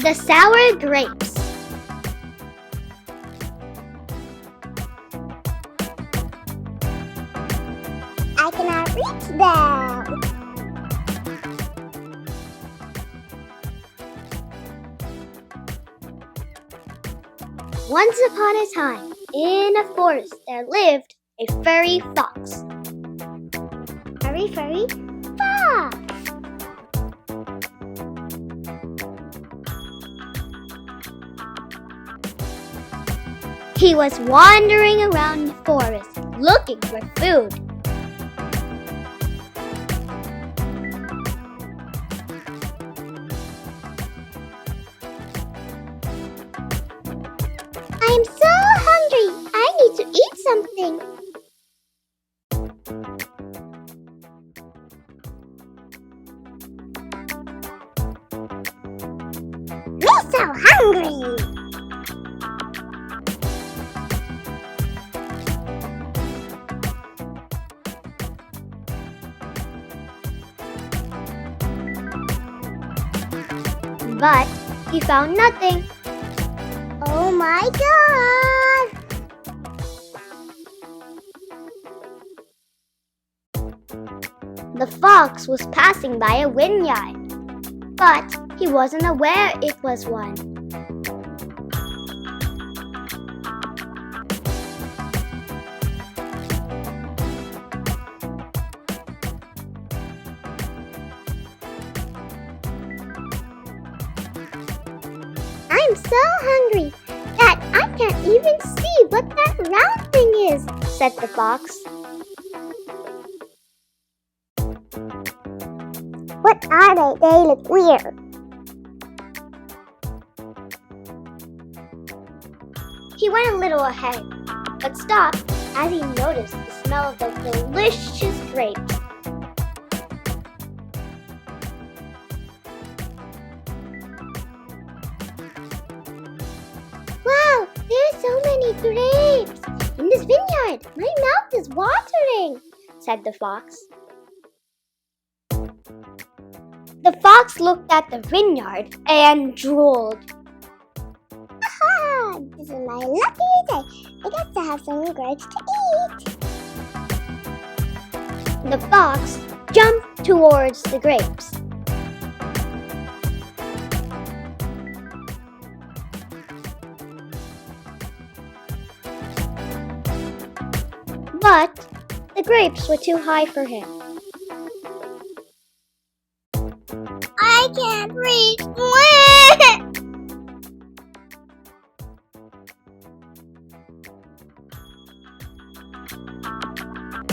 The sour grapes. I cannot reach them. Once upon a time, in a forest, there lived a furry fox. Furry fox! He was wandering around the forest looking for food. I am so hungry. I need to eat something. We're so hungry. But he found nothing. Oh my God! The fox was passing by a vineyard, but he wasn't aware it was one. I'm so hungry that I can't even see what that round thing is, said the fox. What are they? They look weird. He went a little ahead, but stopped as he noticed the smell of the delicious grapes. Wow, there are so many grapes in this vineyard. My mouth is watering, said the fox. The fox looked at the vineyard and drooled. Aha! This is my lucky day. I get to have some grapes to eat. The fox jumped towards the grapes. But the grapes were too high for him. I can't reach.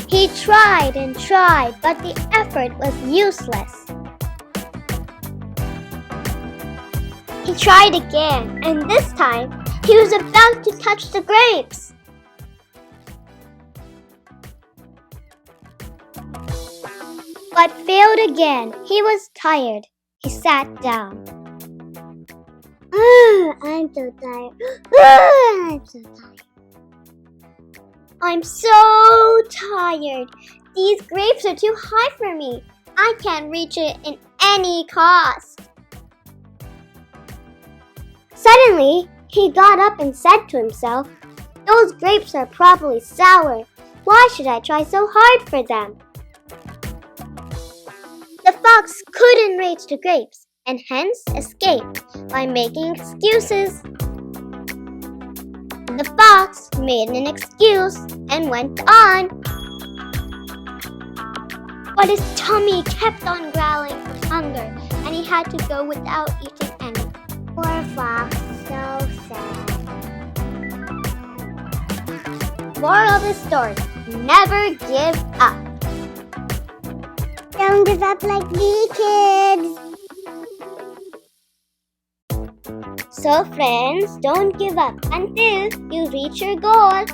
He tried and tried, but the effort was useless. He tried again, and this time he was about to touch the grapes. But failed again. He was tired. He sat down. I'm so tired. I'm so tired. I'm so tired. These grapes are too high for me. I can't reach it in any cost. Suddenly, he got up and said to himself, "Those grapes are probably sour. Why should I try so hard for them?" The fox couldn't reach the grapes and hence escaped by making excuses. The fox made an excuse and went on. But his tummy kept on growling from hunger and he had to go without eating any. Poor fox, so sad. Moral of the story, never give up. Don't give up like me, kids. So friends, don't give up until you reach your goal.